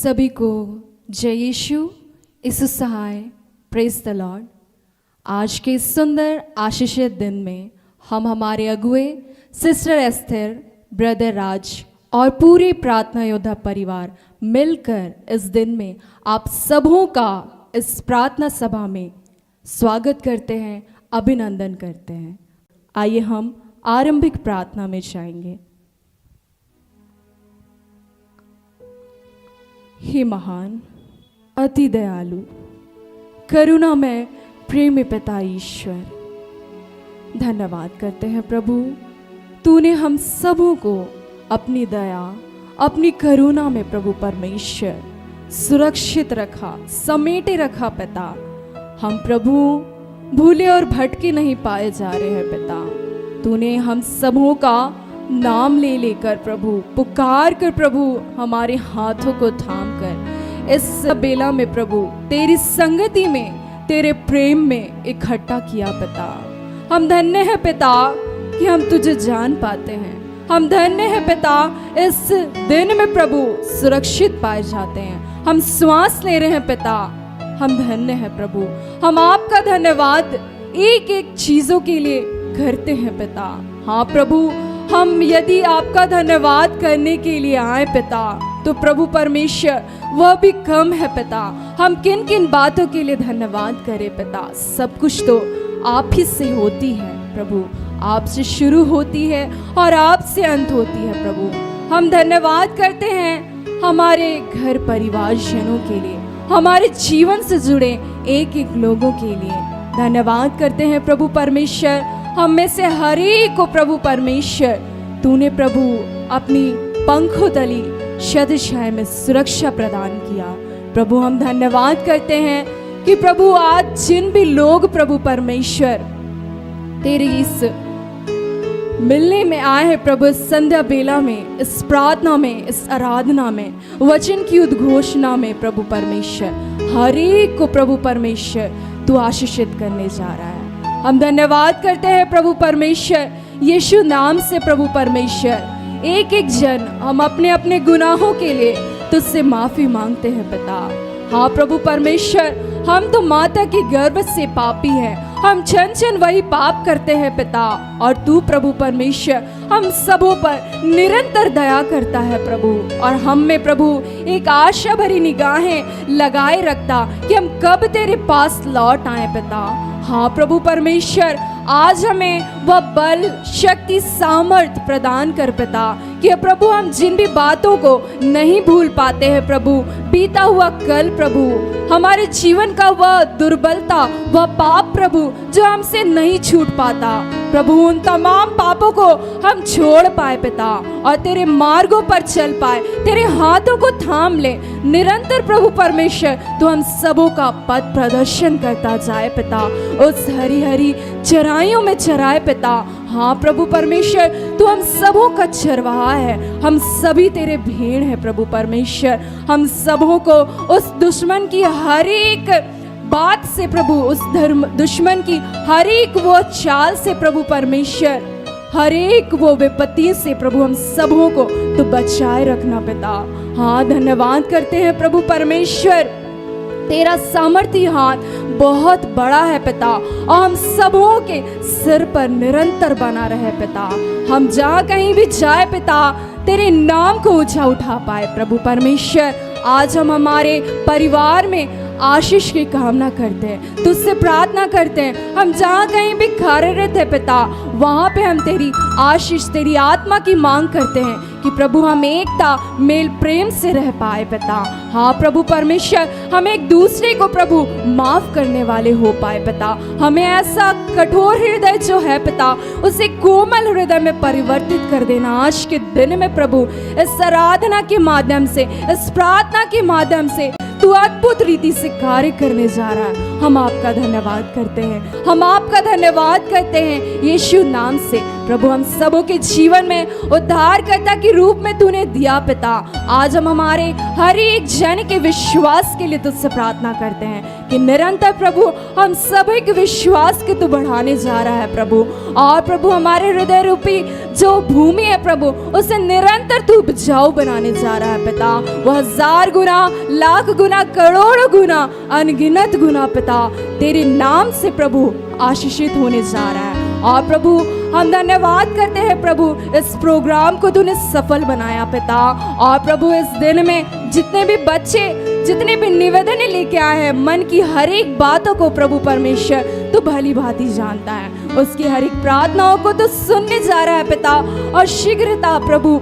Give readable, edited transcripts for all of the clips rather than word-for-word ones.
सभी को जय यीशु यीशु सहाय, प्रेज द लॉर्ड। आज के इस सुंदर आशीषित दिन में हम हमारे अगुए सिस्टर एस्थर, ब्रदर राज और पूरे प्रार्थना योद्धा परिवार मिलकर इस दिन में आप सबों का इस प्रार्थना सभा में स्वागत करते हैं, अभिनंदन करते हैं। आइए हम आरंभिक प्रार्थना में जाएंगे। हे महान, अति दयालु, करुणामय, प्रेमी पिता ईश्वर, धन्यवाद करते हैं प्रभु, तूने हम सबों को अपनी दया, अपनी करुणा में प्रभु परमेश्वर सुरक्षित रखा, समेटे रखा पिता। हम प्रभु भूले और भटके नहीं पाए जा रहे हैं पिता। तूने हम सबों का नाम ले लेकर प्रभु, पुकार कर प्रभु, हमारे हाथों को थाम कर इस बेला में प्रभु तेरी संगति में, तेरे प्रेम में इकट्ठा किया पिता। हम धन्य है पिता कि हम तुझे जान पाते हैं। हम धन्य है पिता इस दिन में प्रभु सुरक्षित पाए जाते हैं। हम श्वास ले रहे हैं पिता। हम धन्य है प्रभु। हम आपका धन्यवाद एक एक चीजों के लिए करते हैं पिता। हाँ प्रभु, हम यदि आपका धन्यवाद करने के लिए आए पिता तो प्रभु परमेश्वर वह भी कम है पिता। हम किन किन बातों के लिए धन्यवाद करें पिता। सब कुछ तो आप ही से होती है प्रभु, आपसे शुरू होती है और आपसे अंत होती है प्रभु। हम धन्यवाद करते हैं हमारे घर परिवार जनों के लिए, हमारे जीवन से जुड़े एक एक लोगों के लिए धन्यवाद करते हैं प्रभु परमेश्वर। हम में से हर एक को प्रभु परमेश्वर तूने प्रभु अपनी पंखों तली सदछाया में सुरक्षा प्रदान किया। प्रभु हम धन्यवाद करते हैं कि प्रभु आज जिन भी लोग प्रभु परमेश्वर तेरी इस मिलने में आए हैं प्रभु, इस संध्या बेला में, इस प्रार्थना में, इस आराधना में, वचन की उद्घोषणा में प्रभु परमेश्वर हर एक को प्रभु परमेश्वर तू आशीषित करने जा रहा है। हम धन्यवाद करते हैं प्रभु परमेश्वर यीशु नाम से प्रभु परमेश्वर। एक एक जन हम अपने अपने गुनाहों के लिए तुझसे माफी मांगते हैं पिता। हाँ प्रभु परमेश्वर, हम तो माता के गर्भ से पापी हैं। हम क्षण क्षण वही पाप करते हैं पिता, और तू प्रभु परमेश्वर हम सबों पर निरंतर दया करता है प्रभु। और हम में प्रभु एक आशा भरी निगाहें लगाए रखता कि हम कब तेरे पास लौट आए पिता। हाँ प्रभु परमेश्वर, आज हमें वह बल, शक्ति, सामर्थ प्रदान कर पिता कि प्रभु हम जिन भी बातों को नहीं भूल पाते हैं प्रभु, बीता हुआ कल प्रभु, हमारे जीवन का वह दुर्बलता, वह पाप प्रभु जो हमसे नहीं छूट पाता प्रभु, उन तमाम पापों को हम छोड़ पाए पिता और तेरे मार्गों पर चल पाए, तेरे हाथों को थाम ले। निरंतर प्रभु परमेश्वर तो हम सबों का पथ प्रदर्शन करता जाए पिता, उस हरी हरी चराइयों में चराए पिता। हाँ प्रभु परमेश्वर, तू हम सबों का चरवाहा है। हम सभी तेरे भेड़ हैं प्रभु परमेश्वर। हम सबों को उस दुश्मन की हर एक बात से प्रभु, उस दुश्मन की हर एक वो चाल से प्रभु परमेश्वर, हर एक वो विपत्ति से प्रभु हम सबों को तो बचाए रखना पिता। हाँ धन्यवाद करते हैं प्रभु परमेश्वर, तेरा सामर्थी हाथ बहुत बड़ा है पिता और हम सबों के सिर पर निरंतर बना रहे पिता। हम जहाँ कहीं भी जाए पिता, तेरे नाम को ऊंचा उठा पाए प्रभु परमेश्वर। आज हम हमारे परिवार में आशीष की कामना करते हैं, तुझसे प्रार्थना करते हैं। हम जहाँ कहीं भी कार्यरत है पिता, वहाँ पे हम तेरी आशीष, तेरी आत्मा की मांग करते हैं कि प्रभु हम एकता, मेल, प्रेम से रह पाए पिता। हाँ प्रभु परमेश्वर, हम एक दूसरे को प्रभु माफ करने वाले हो पाए पिता। हमें ऐसा कठोर हृदय जो है पिता, उसे कोमल हृदय में परिवर्तित कर देना आज के दिन में प्रभु। इस आराधना के माध्यम से, इस प्रार्थना के माध्यम से तू अद्भुत रीति से कार्य करने जा रहा है। हम आपका धन्यवाद करते हैं, हम आपका धन्यवाद करते हैं यीशु नाम से प्रभु। हम सबों के जीवन में उद्धारकर्ता के रूप में तूने दिया पिता। आज हम हमारे हर एक जन के विश्वास के लिए तुझसे प्रार्थना करते हैं कि निरंतर प्रभु हम सभी के विश्वास के तू बढ़ाने जा रहा है प्रभु। और प्रभु हमारे हृदय रूपी जो भूमि है प्रभु, उसे निरंतर तू उपजाऊ बनाने जा रहा है पिता। वह 1000 गुना, लाख गुना, करोड़ों गुना, अनगिनत गुना पिता तेरे नाम से प्रभु आशीषित होने जा रहा है। और प्रभु हम धन्यवाद करते हैं प्रभु, इस प्रोग्राम को तूने सफल बनाया पिता। और प्रभु इस दिन में जितने भी बच्चे, जितने भी निवेदन लेके आए हैं, मन की हर एक बातों को प्रभु परमेश्वर तू भली भांति जानता है, उसकी हर एक प्रार्थनाओं को तू सुनने जा रहा है पिता। और शीघ्रता प्रभु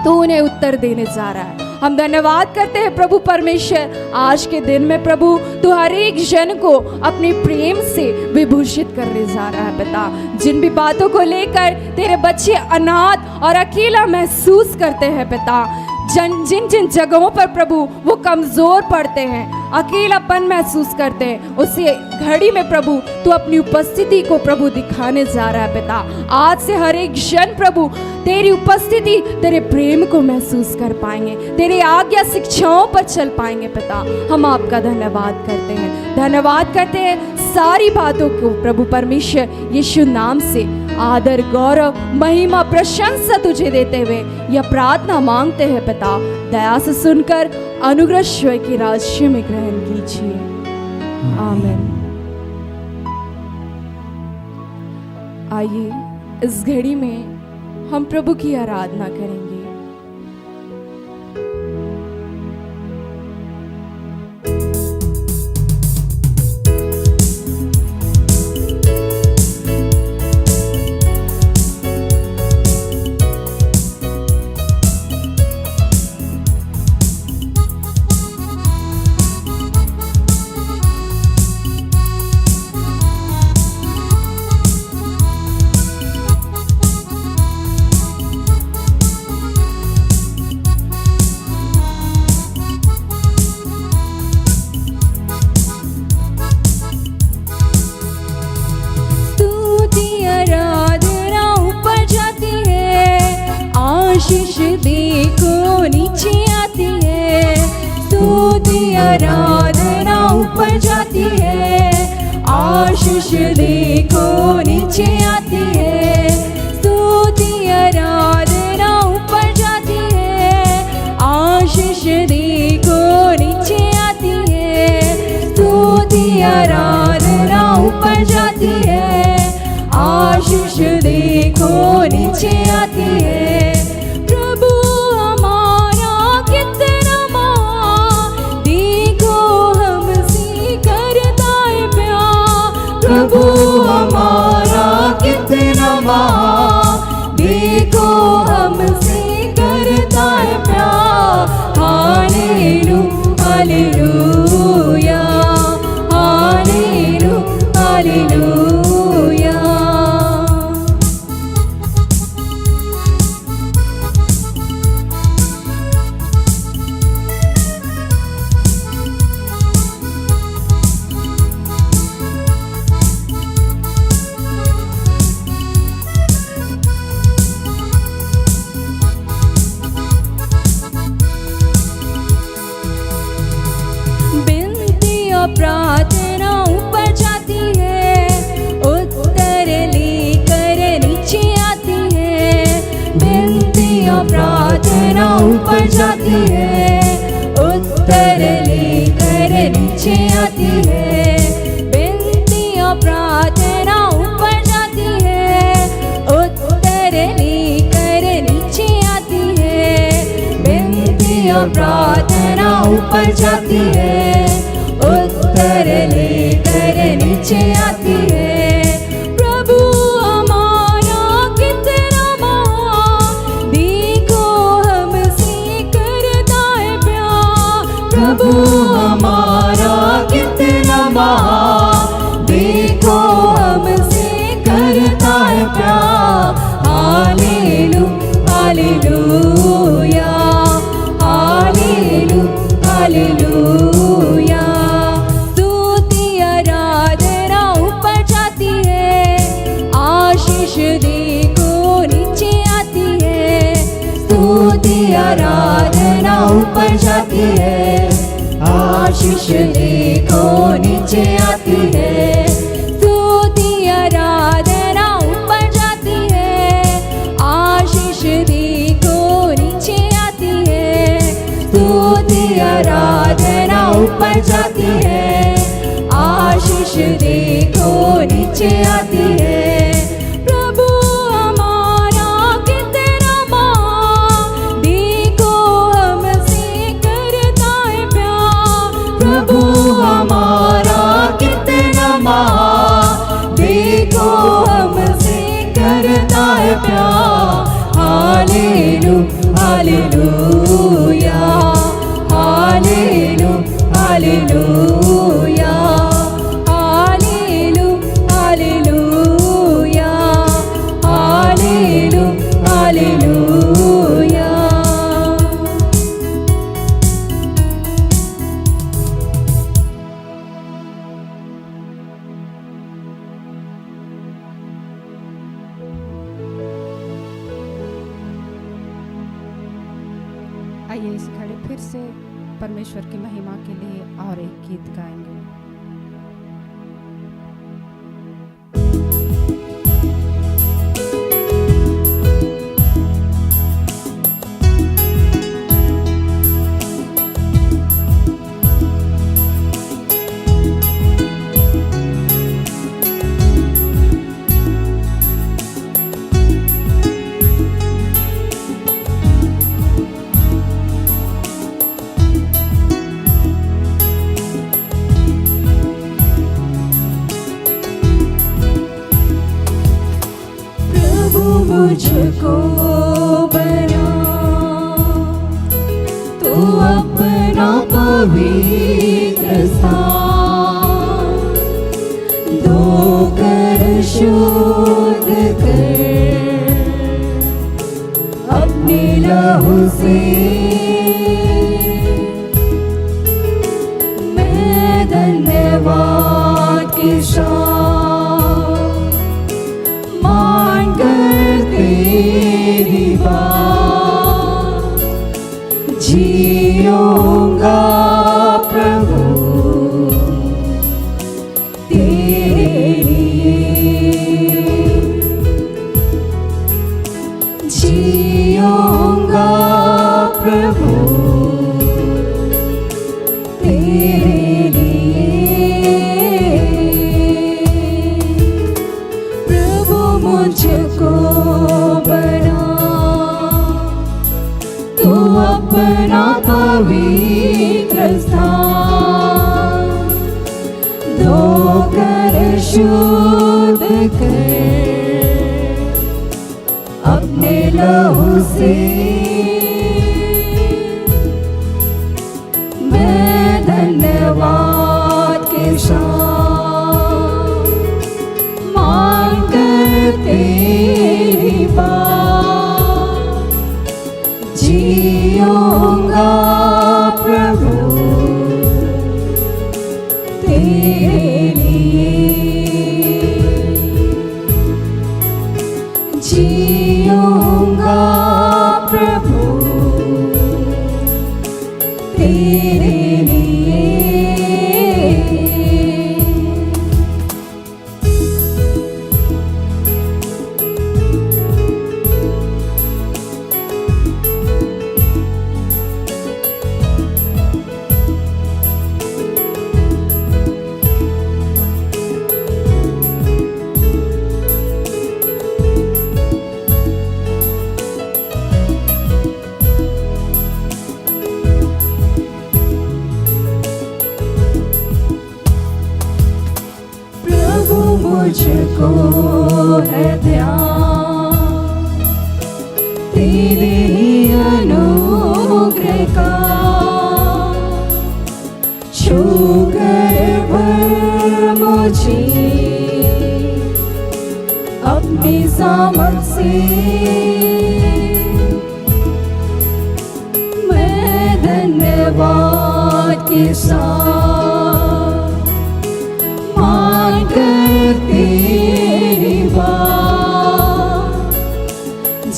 तू उन्हें उत्तर देने जा रहा है। हम धन्यवाद करते हैं प्रभु परमेश्वर, आज के दिन में प्रभु तू हर एक जन को अपने प्रेम से विभूषित करने जा रहा है पिता। जिन भी बातों को लेकर तेरे बच्चे अनाथ और अकेला महसूस करते हैं पिता, जिन जिन जगहों पर प्रभु वो कमजोर पड़ते हैं, अकेलापन महसूस करते हैं, उसी घड़ी में प्रभु तू अपनी उपस्थिति को प्रभु दिखाने जा रहा है पिता। आज से हर एक जन प्रभु तेरी उपस्थिति, तेरे प्रेम को महसूस कर पाएंगे, तेरी आज्ञा शिक्षाओं पर चल पाएंगे पिता। हम आपका धन्यवाद करते हैं, धन्यवाद करते हैं सारी बातों को प्रभु परमेश्वर यीशु नाम से आदर, गौरव, महिमा, प्रशंसा तुझे देते हुए यह प्रार्थना मांगते हैं पिता। दया से सुनकर अनुग्रह ईश्वर के राज्य में ग्रहण कीजिए, आमीन। आइए इस घड़ी में हम प्रभु की आराधना करेंगे। आशीष देखो नीचे आती है, स्तुति आराधना ऊपर जाती है। आशीष देखो नीचे आती है, स्तुति आराधना ऊपर जाती है। आशीष देखो नीचे आती है, स्तुति आराधना ऊपर जाती है। आशीष देखो नीचे आती है। प्रभु हमारा कितना महान, देखो हमसे करता है प्यार। Hallelujah hallelujah hallelujah hallelujah. प्रार्थना ऊपर जाती है, उत्तर लेकर नीचे आती है। विनती और प्रार्थना ऊपर जाती है, उत्तर लेकर नीचे आती है। विनती और प्रार्थना ऊपर जाती है, उत्तर लेकर नीचे आती है। विनती और प्रार्थना ऊपर जाती है, उत्तर लेकर नीचे आती है। प्रभु हमारा कितना महान, देखो हमसे करता है प्यार। प्रभु हमारा कितना महान, देखो हमसे करता है प्यार। Hallelujah hallelujah hallelujah hallelujah. आशीष देखो नीचे आती है, स्तुति आराधना ऊपर जाती है। आशीष देखो नीचे नीचे आती है, स्तुति आराधना ऊपर जाती है, आशीष देखो नीचे आती है, स्तुति आराधना ऊपर जाती है, आशीष देखो नीचे आती है। प्रभु हमारा कितना महान, देखो हमसे करता है प्यार। प्रभु हमारा कितना महान, देखो हमसे करता है प्यार। हालेलू हालेलूया, हालेलू हालेलूया, हालेलू हालेलूया, हालेलू हालेलूया। आइए इस खड़े फिर से परमेश्वर की महिमा के लिए और एक गीत गाएंगे। मुझको बना तू अपना पवित्र स्थान, धोकर शुद्ध कर अपने लहू से। मैं धन्यवाद के साथ मान कर तेरी बात जिऊंगा प्रभु तेरे लिए, जिऊंगा प्रभु तेरे लिए। प्रभु मुझको बना तू अपना पवित्र स्थान, धोकर शुद्ध कर अपने लहू से। मैं धन्यवाद के साथ मान कर तेरी बात जिऊंगा प्रभु तेरे लिए, जिऊंगा प्रभु तेरे लिए। मुझको है ध्यान तेरे ही अनुग्रह का, छू कर भर मुझे अपनी सामर्थ से। मैं धन्यवाद के साथ मान कर तेरी बात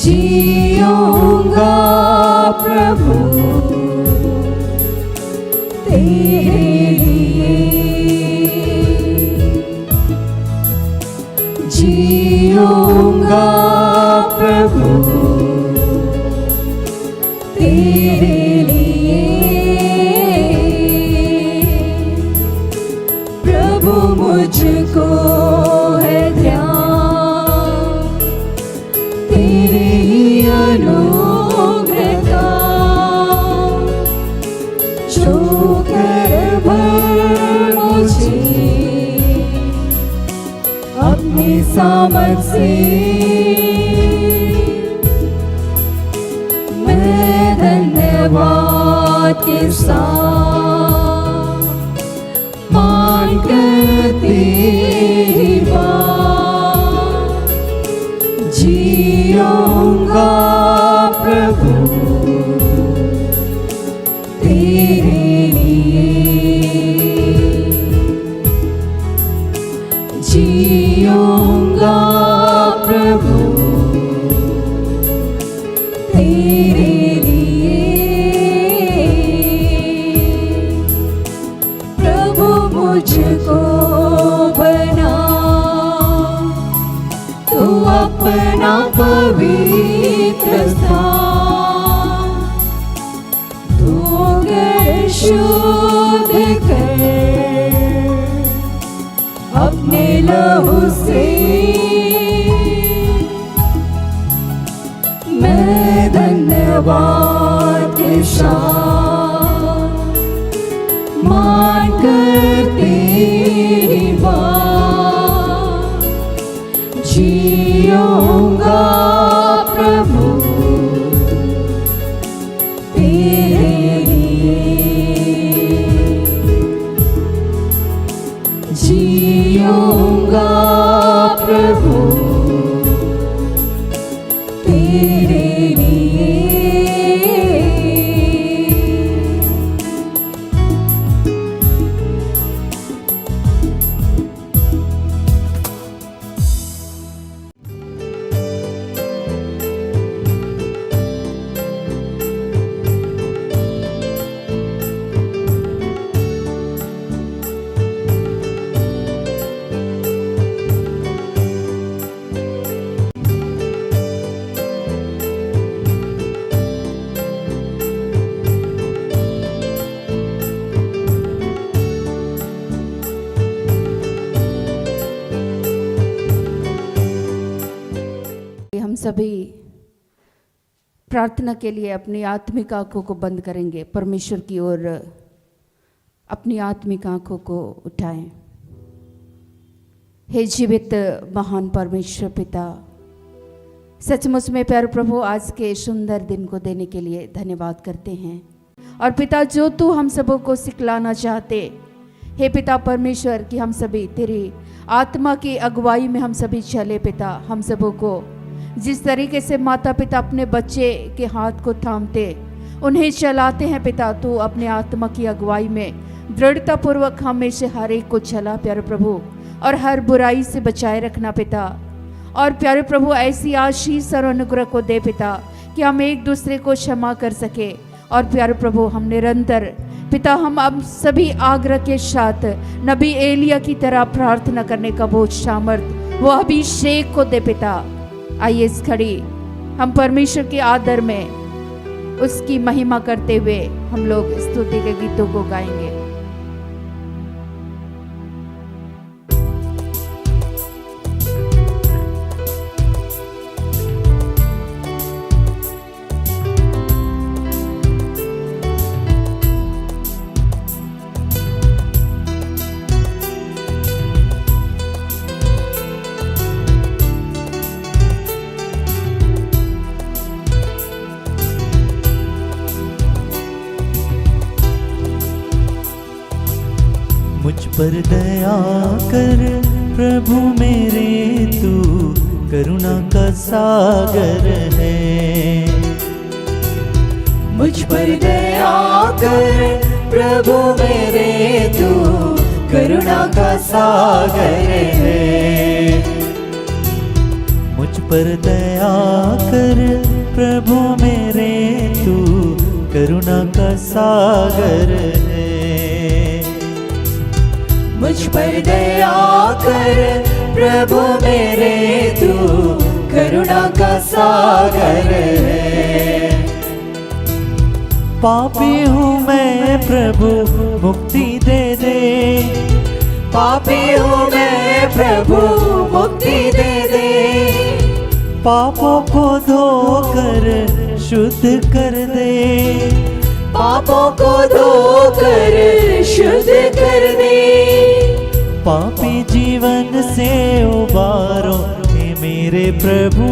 जिऊंगा प्रभु तेरे लिए, जिऊंगा प्रभु तेरे लिए। प्रभु मुझको है ध्यान तेरे ही अनुग्रह का, जो कर भर मुझे अपनी सामर्थ से। मैं धन्यवाद के साथ मान कर तेरी बात जिऊंगा प्रभु तेरे लिए। जिऊंगा प्रभु तेरे लिए। प्रभु मुझको बना तू अपना पवित्र स्थान, तू कर शुद्ध कर अपने लहू से। मैं धन्यवाद के साथ मान कर तेरी बात जिऊंगा प्रभु तेरे लिए। जिऊंगा प्रभु तेरे लिए। हम सभी प्रार्थना के लिए अपनी आत्मिक आंखों को बंद करेंगे, परमेश्वर की ओर अपनी आत्मिक आंखों को उठाएं। हे जीवित महान परमेश्वर पिता, सचमुच में प्यारे प्रभु आज के सुंदर दिन को देने के लिए धन्यवाद करते हैं। और पिता जो तू हम सबों को सिखलाना चाहते, हे पिता परमेश्वर कि हम सभी तेरी आत्मा की अगुवाई में हम सभी चले। पिता हम सबों को जिस तरीके से माता पिता अपने बच्चे के हाथ को थामते उन्हें चलाते हैं, पिता तू अपने आत्मा की अगुवाई में दृढ़तापूर्वक हमें से हर एक को चला प्यारे प्रभु, और हर बुराई से बचाए रखना पिता। और प्यारे प्रभु ऐसी आशीष और अनुग्रह को दे पिता कि हम एक दूसरे को क्षमा कर सके। और प्यारे प्रभु हम निरंतर पिता हम अब सभी आग्रह के साथ नबी एलिया की तरह प्रार्थना करने का बोझ सामर्थ वो अभिषेक को दे पिता। आइए इस घड़ी हम परमेश्वर के आदर में उसकी महिमा करते हुए हम लोग स्तुति के गीतों को गाएंगे। मुझ पर दया कर प्रभु मेरे, तू करुणा का सागर है। मुझ पर दया कर प्रभु मेरे, तू करुणा का सागर है। मुझ पर दया कर प्रभु मेरे, तू करुणा का सागर है। मुझ पर दया कर प्रभु मेरे तू करुणा का सागर है। पापी हूँ मैं प्रभु मुक्ति दे दे, पापी हूँ मैं प्रभु मुक्ति दे दे। पापों को धोकर शुद्ध कर दे, पापों को धोकर शुद्ध कर दे। पापी जीवन से उबारो हे मेरे प्रभु,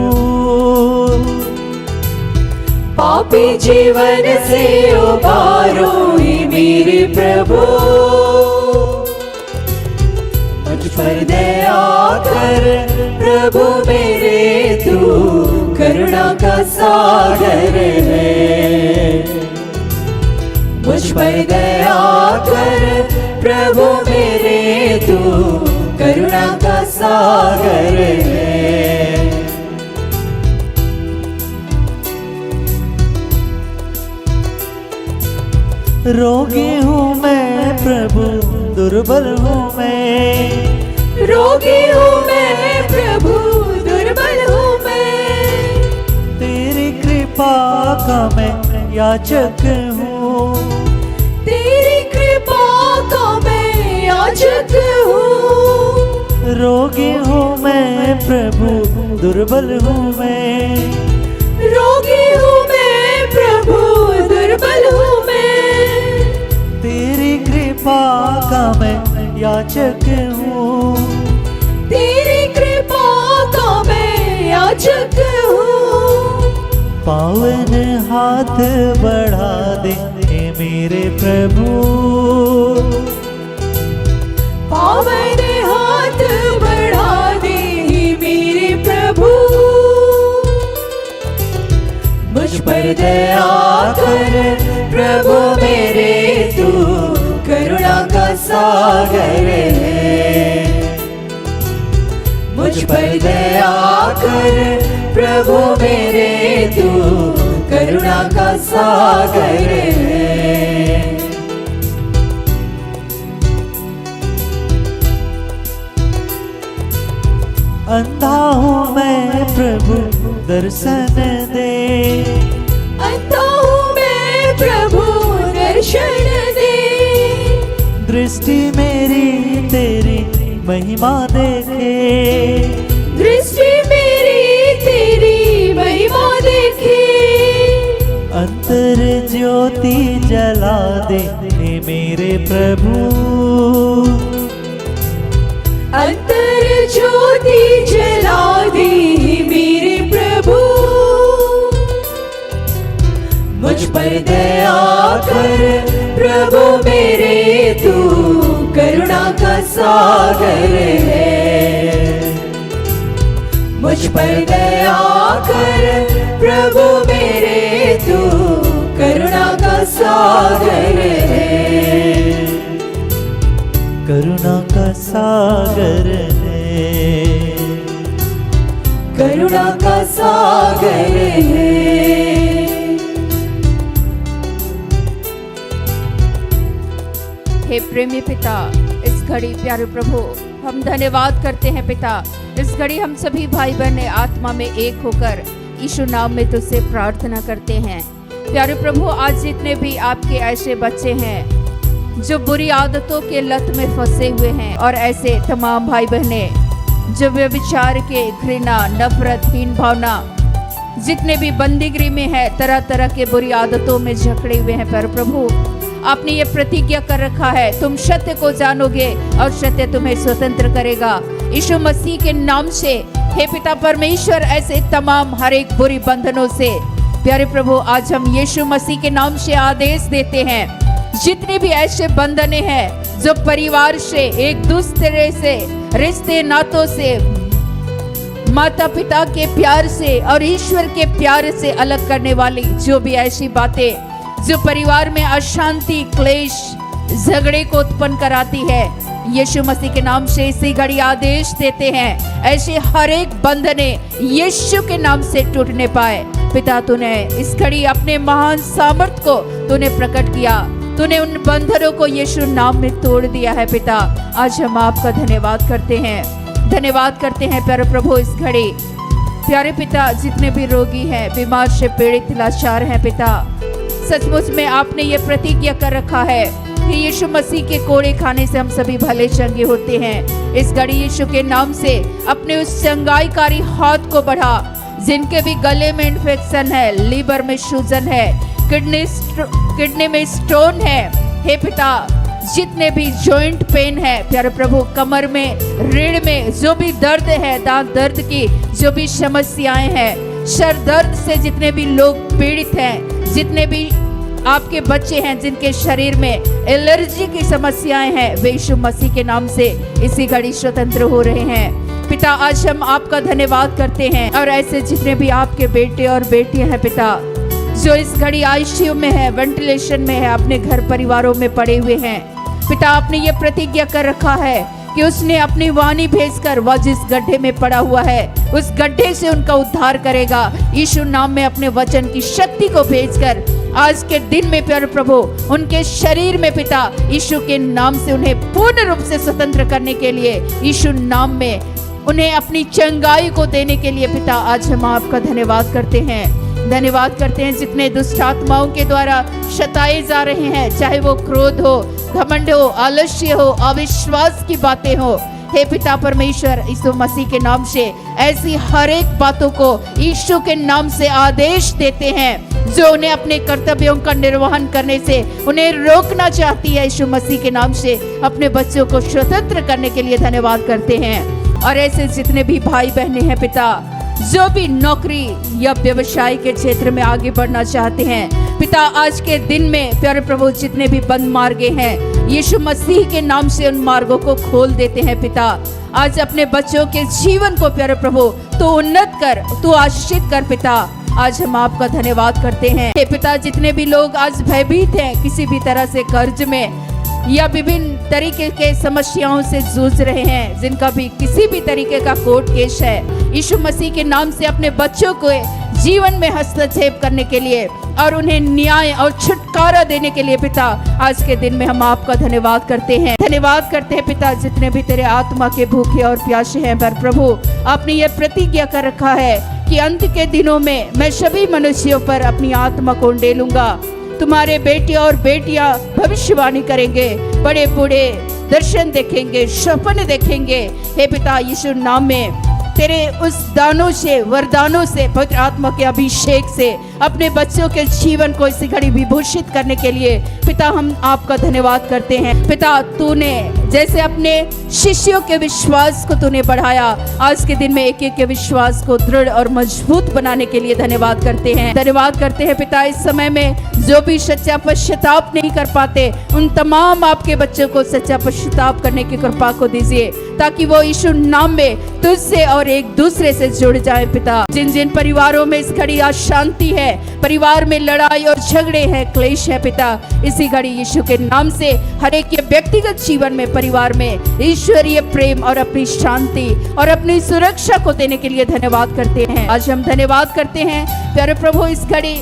पापी जीवन से उबारो हे मेरे प्रभु। मुझ पर दया कर प्रभु मेरे तू करुणा का सागर है। मुझ पर दया कर प्रभु मेरे तू करुणा का सागर है। रोगी हूँ मैं प्रभु दुर्बल हूँ मैं, रोगी हूँ मैं प्रभु दुर्बल हूँ मैं। तेरी कृपा का मैं याचक हूँ, तेरी कृपा का मैं याचक हूँ। रोगी हूँ मैं प्रभु दुर्बल हूँ मैं, रोगी हूँ मैं प्रभु दुर्बल हूँ मैं। तेरी कृपा का मैं याचक हूँ, तेरी कृपा का मैं याचक हूँ। पावन हाथ बढ़ा दे हे मेरे प्रभु, पावन हाथ बढ़ा दे हे मेरे प्रभु। मुझ पर दया कर प्रभु मेरे तू करुणा का सागर है। मुझ पर दया कर प्रभु मेरे तू करुणा का सागर है। अंधा हूँ मैं प्रभु दर्शन दे, अंधा हूँ मैं प्रभु दर्शन दे। दृष्टि मेरी तेरी महिमा देखे, दृष्टि मेरी तेरी महिमा देखे। अंतर ज्योति जला दे हे मेरे प्रभु, अंतर ज्योति जला दे मेरे प्रभु। मुझ पर दया कर प्रभु मेरे तू करुणा का सागर है। मुझ पर दया कर प्रभु मेरे तू करुणा का सागर है। करुणा का सागर है, करुणा का सागर है। हे प्रेमी पिता, इस घड़ी प्यारे प्रभु हम धन्यवाद करते हैं पिता। इस घड़ी हम सभी भाई बहने आत्मा में एक होकर यीशु नाम में तुझसे प्रार्थना करते हैं। प्यारे प्रभु, आज जितने भी आपके ऐसे बच्चे हैं जो बुरी आदतों के लत में फंसे हुए हैं, और ऐसे तमाम भाई बहने जो व्यभिचार के, घृणा, नफरत, हीन भावना, जितने भी बंदीगिरी में है, तरह तरह के बुरी आदतों में जकड़े हुए हैं, पर प्रभु आपने ये प्रतिज्ञा कर रखा है, तुम सत्य को जानोगे और सत्य तुम्हें स्वतंत्र करेगा। यीशु मसीह के नाम से हे पिता परमेश्वर, ऐसे तमाम हर एक बुरी बंधनों से प्यारे प्रभु आज हम यीशु मसीह के नाम से आदेश देते हैं। जितने भी ऐसे बंधने हैं जो परिवार से, एक दूसरे से, रिश्ते नातों से, माता पिता के प्यार से और ईश्वर के प्यार से अलग करने वाली जो भी ऐसी बातें जो परिवार में अशांति, क्लेश, झगड़े को उत्पन्न कराती है, यीशु मसीह के नाम से इसी घड़ी आदेश देते हैं, ऐसे हर एक बंधने यीशु के नाम से टूटने पाए। पिता, तूने इस घड़ी अपने महान सामर्थ को तूने प्रकट किया, तूने उन बंधनों को यीशु नाम में तोड़ दिया है। पिता, आज हम आपका धन्यवाद करते हैं। धन्यवाद करते हैं प्यारे प्रभु इस घड़ी। प्यारे पिता, जितने भी रोगी हैं, बीमार से पीड़ित, लाचार हैं पिता, सचमुच में आपने ये प्रतिज्ञा कर रखा है कि यीशु मसीह के कोड़े खाने से हम सभी भले चंगे होते हैं। इस घड़ी यीशु के नाम से अपने उस चंगाईकारी हाथ को बढ़ा, जिनके भी गले में इन्फेक्शन है, लीवर में सूजन है, किडनी में स्टोन है, हे पिता, जितने भी जॉइंट पेन है प्यारे प्रभु, कमर में, रीढ़ में जो भी दर्द है, दांत दर्द की जो भी समस्याएं हैं, सर दर्द से जितने भी लोग पीड़ित हैं, जितने भी आपके बच्चे हैं जिनके शरीर में एलर्जी की समस्याएं हैं, वे यीशु मसीह के नाम से इसी घड़ी स्वतंत्र हो रहे हैं। पिता, आज हम आपका धन्यवाद करते हैं और ऐसे जितने भी आपके बेटे और बेटियां हैं पिता, जो इस घड़ी आईसीयू में है, वेंटिलेशन में है, अपने घर परिवारों में पड़े हुए हैं पिता, आपने ये प्रतिज्ञा कर रखा है कि उसने अपनी वाणी भेजकर वह जिस गड्ढे में पड़ा हुआ है उस गड्ढे से उनका उद्धार करेगा। यीशु नाम में अपने वचन की शक्ति को भेजकर आज के दिन में प्यारे प्रभु उनके शरीर में पिता यीशु के नाम से उन्हें पूर्ण रूप से स्वतंत्र करने के लिए, यीशु नाम में उन्हें अपनी चंगाई को देने के लिए पिता, आज हम आपका धन्यवाद करते हैं। धन्यवाद करते हैं जितने दुष्ट आत्माओं के द्वारा सताए जा रहे हैं, चाहे वो क्रोध हो, घमंड हो, आलस्य हो, अविश्वास की बातें हो, हे पिता परमेश्वर, यीशु मसीह के नाम से ऐसी हर एक बातों को यीशु के नाम से आदेश देते हैं जो उन्हें अपने कर्तव्यों का निर्वहन करने से उन्हें रोकना चाहती है। यीशु मसीह के नाम से अपने बच्चों को स्वतंत्र करने के लिए धन्यवाद करते हैं। और ऐसे जितने भी भाई बहनें हैं पिता, जो भी नौकरी या व्यवसाय के क्षेत्र में आगे बढ़ना चाहते हैं पिता, आज के दिन में प्यारे प्रभु जितने भी बंद मार्गे हैं, यीशु मसीह के नाम से उन मार्गों को खोल देते हैं पिता। आज अपने बच्चों के जीवन को प्यारे प्रभु तो उन्नत कर, तो आशीषित कर पिता। आज हम आपका धन्यवाद करते हैं हे पिता, जितने भी लोग आज भयभीत हैं, किसी भी तरह से कर्ज में या विभिन्न तरीके के समस्याओं से जूझ रहे हैं, जिनका भी किसी भी तरीके का कोर्ट केस है, यीशु मसीह के नाम से अपने बच्चों को जीवन में हस्तक्षेप करने के लिए और उन्हें न्याय और छुटकारा देने के लिए पिता, आज के दिन में हम आपका धन्यवाद करते हैं। धन्यवाद करते हैं पिता, जितने भी तेरे आत्मा के भूखे और प्यासे हैं पर प्रभु, आपने ये प्रतिज्ञा कर रखा है कि अंत के दिनों में मैं सभी मनुष्यों पर अपनी आत्मा को उंडेलूंगा। तुम्हारे बेटे और बेटियां भविष्यवाणी करेंगे, बड़े बूढ़े दर्शन देखेंगे, सपने देखेंगे। हे पिता, यीशु नाम में तेरे उस दानों से, वरदानों से, पवित्र आत्मा के अभिषेक से अपने बच्चों के जीवन को इसी घड़ी विभूषित करने के लिए पिता हम आपका धन्यवाद करते हैं। पिता, तूने जैसे अपने शिष्यों के विश्वास को तूने बढ़ाया, आज के दिन में एक एक के विश्वास को दृढ़ और मजबूत बनाने के लिए धन्यवाद करते हैं। धन्यवाद करते हैं पिता, इस समय में जो भी सच्चा पश्चाताप नहीं कर पाते, उन तमाम आपके बच्चों को सच्चा पश्चाताप करने की कृपा को दीजिए, ताकि वो यीशु नाम में तुझसे और एक दूसरे से जुड़ जाए पिता। जिन जिन परिवारों में इस घड़ी अशांति है, परिवार में लड़ाई और झगड़े हैं, क्लेश है पिता, इसी घड़ी यीशु के नाम से हर एक के व्यक्तिगत जीवन में, परिवार में ईश्वरीय प्रेम और अपनी शांति और अपनी सुरक्षा को देने के लिए धन्यवाद करते हैं। आज हम धन्यवाद करते हैं प्यारे प्रभु, इस घड़ी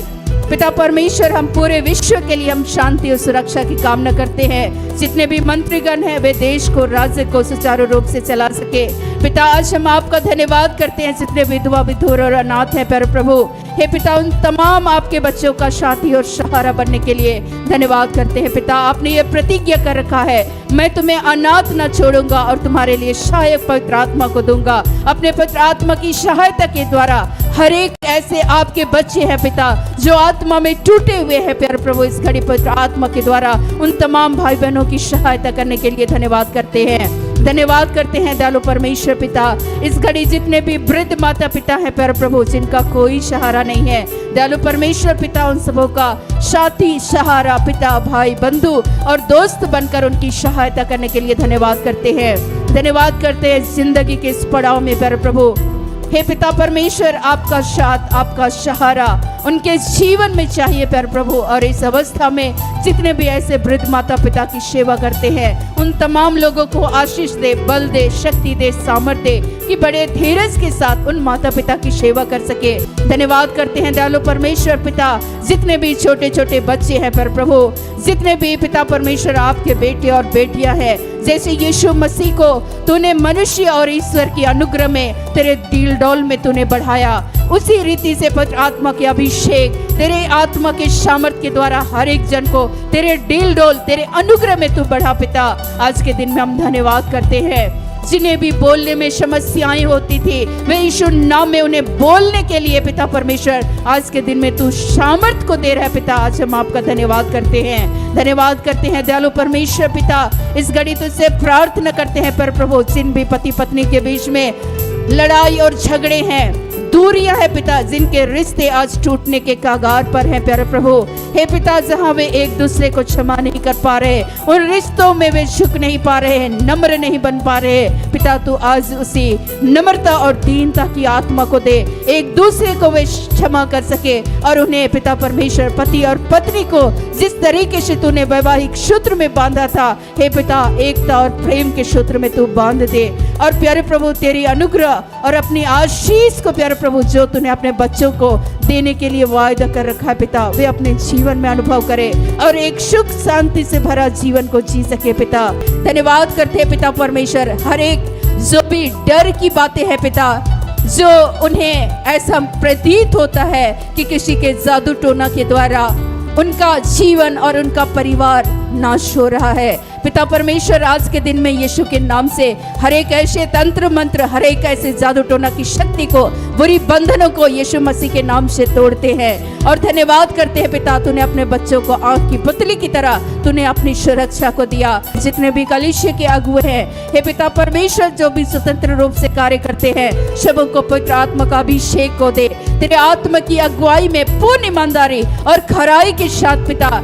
पिता परमेश्वर, हम पूरे विश्व के लिए हम शांति और सुरक्षा की कामना करते हैं। जितने भी मंत्रीगण हैं वे देश को, राज्य को सुचारू रूप से चला सके पिता। आज हम आपका धन्यवाद करते हैं, जितने विधवा, विधुर और अनाथ हैं प्यारे प्रभु, हे पिता, उन तमाम आपके बच्चों का साथी और सहारा बनने के लिए धन्यवाद करते हैं पिता। आपने ये प्रतिज्ञा कर रखा है, मैं तुम्हें अनाथ न छोड़ूंगा और तुम्हारे लिए सहायक पवित्र आत्मा को दूंगा। अपने पवित्र आत्मा की सहायता के द्वारा हर एक ऐसे आपके बच्चे हैं पिता, जो आत्मा में टूटे हुए हैं प्यारे प्रभु, इस घड़ी पवित्र आत्मा के द्वारा उन तमाम भाई बहनों की सहायता करने के लिए धन्यवाद करते हैं। धन्यवाद करते हैं दयालु परमेश्वर पिता, इस घड़ी जितने भी वृद्ध माता पिता हैं प्यारे प्रभु, जिनका कोई सहारा नहीं है, दयालु परमेश्वर पिता, उन सबों का साथी, सहारा पिता, भाई, बंधु और दोस्त बनकर उनकी सहायता करने के लिए धन्यवाद करते हैं। धन्यवाद करते हैं जिंदगी के इस पड़ाव में प्यारे प्रभु, हे पिता परमेश्वर, आपका साथ, आपका सहारा उनके जीवन में चाहिए प्यारे प्रभु। और इस अवस्था में जितने भी ऐसे वृद्ध माता पिता की सेवा करते हैं, उन तमाम लोगों को आशीष दे, बल दे, शक्ति दे, सामर्थ्य दे कि बड़े धीरज के साथ उन माता पिता की सेवा कर सके। धन्यवाद करते हैं दयालु परमेश्वर पिता, जितने भी छोटे छोटे बच्चे हैं प्यारे प्रभु, जितने भी पिता परमेश्वर आपके बेटे और बेटियां हैं, जैसे यीशु मसीह को तूने मनुष्य और ईश्वर की अनुग्रह में तेरे दिल डोल में तूने बढ़ाया, उसी रीति से पवित्र आत्मा के अभिषेक, तेरे आत्मा के सामर्थ्य के द्वारा हर एक जन को तेरे दिल डोल, तेरे अनुग्रह में तू बढ़ा पिता। आज के दिन में हम धन्यवाद करते हैं। जिन्हें भी बोलने में समस्याएं होती थी, वे यीशु नाम में उन्हें बोलने के लिए पिता परमेश्वर आज के दिन में तू सामर्थ को दे रहा है पिता। आज हम आपका धन्यवाद करते हैं, धन्यवाद करते हैं दयालु परमेश्वर पिता। इस घड़ी तुझसे प्रार्थना करते हैं पर प्रभु, जिन भी पति पत्नी के बीच में लड़ाई और झगड़े हैं, दूरियां है पिता, जिनके रिश्ते आज टूटने के कगार पर हैं प्यारे प्रभु, हे पिता, जहां वे एक दूसरे को क्षमा नहीं कर पा रहे, उन रिश्तों में वे झुक नहीं पा रहे, नम्र नहीं बन पा रहे पिता, तू आज उसी नम्रता और दीनता की आत्मा को दे, एक दूसरे को वे क्षमा कर सके और उन्हें पिता परमेश्वर पति और पत्नी को जिस तरीके से तूने वैवाहिक सूत्र में बांधा था, हे पिता, एकता और प्रेम के सूत्र में तू बांध दे। और प्यारे प्रभु, तेरी अनुग्रह और अपनी आशीष को प्यारे प्रभु, जो तूने अपने बच्चों को देने के लिए वायदा कर रखा है पिता, वे अपने जीवन में अनुभव करे और एक सुख शांति से भरा जीवन को जी सके पिता। धन्यवाद करते हैं पिता परमेश्वर, हर एक जो भी डर की बातें हैं पिता, जो उन्हें ऐसा प्रतीत होता है कि किसी के जादू टोना के द्वारा उनका जीवन और उनका परिवार नाश हो रहा है पिता परमेश्वर, आज के दिन में यीशु के नाम से हर एक ऐसे तंत्र मंत्र, हर एक ऐसे जादू टोना की शक्ति को, बुरी बंधनों को यीशु मसीह के नाम से तोड़ते हैं और धन्यवाद करते हैं पिता, तूने अपने बच्चों को आंख की पुतली की तरह तूने अपनी सुरक्षा को दिया। जितने भी कलीसिया के अगुए हैं, हे पिता परमेश्वर, जो भी स्वतंत्र रूप से कार्य करते हैं, सबों को पवित्र आत्मा का अभिषेक को दे, तेरे आत्मा की अगुवाई में पूर्ण ईमानदारी और खराई के साथ पिता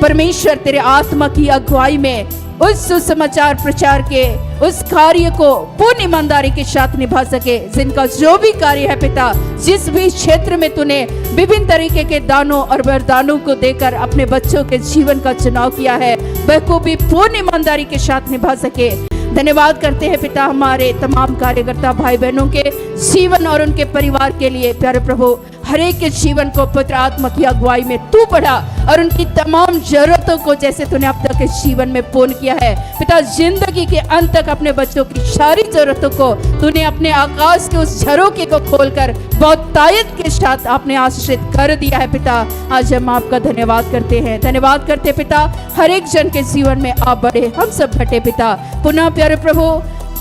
परमेश्वर, तेरे आत्मा की अगुवाई में उस सुसमाचार प्रचार के उस कार्य को पूर्ण ईमानदारी के साथ निभा सके। जिनका जो भी कार्य है पिता, जिस भी क्षेत्र में तूने विभिन्न तरीके के दानों और वरदानों को देकर अपने बच्चों के जीवन का चुनाव किया है, वह को भी पूर्ण ईमानदारी के साथ निभा सके। धन्यवाद करते हैं पिता, हमारे तमाम कार्यकर्ता भाई बहनों के जीवन और उनके परिवार के लिए प्यारे प्रभु, हर एक के जीवन को पुत्र आत्मा की अगुवाई में तू बढ़ा और उनकी तमाम जरूरतों को जैसे तूने अब तक के जीवन में पूर्ण किया है पिता, जिंदगी के अंत तक अपने बच्चों की सारी जरूरतों को तूने अपने आकाश के उस झरोखे को खोलकर बहुत तायत के साथ आपने आशीषित कर दिया है पिता। आज हम आपका धन्यवाद करते हैं, धन्यवाद करते पिता, हर एक जन के जीवन में आप बढ़े, हम सब घटे पिता। पुनः प्यारे प्रभु,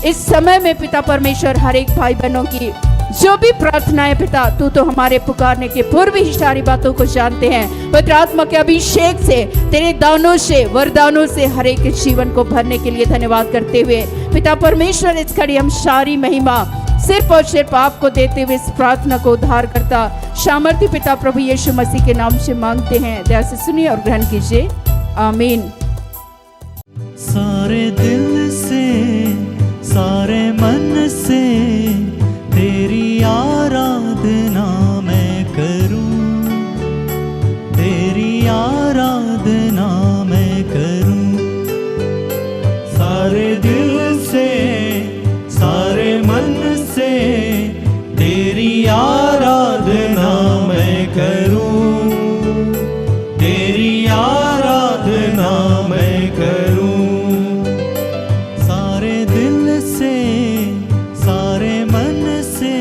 इस समय में पिता परमेश्वर, हर एक भाई बहनों की जो भी प्रार्थनाएं पिता, तू तो हमारे पुकारने के पूर्व ही सारी बातों को जानते हैं। पवित्र आत्मा के अभिषेक से, तेरे दानों से, वरदानों से हर एक के जीवन को भरने के लिए धन्यवाद करते हुए पिता परमेश्वर, इस घड़ी हम सारी महिमा सिर्फ और सिर्फ आपको देते हुए इस प्रार्थना को उद्धार करता सामर्थ्य पिता प्रभु यीशु मसीह के नाम से मांगते हैं। दया से सुनिए और ग्रहण कीजिए, आमीन। सारे दिल से, सारे मन से तेरी आराधना मैं करूं, तेरी आराधना मैं करूं। सारे दिल से, सारे मन से तेरी आराधना मैं करूं, तेरी आराधना मैं करूं। सारे दिल से, सारे मन से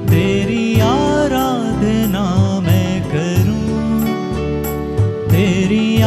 तेरी आराधना मैं करूं, तेरी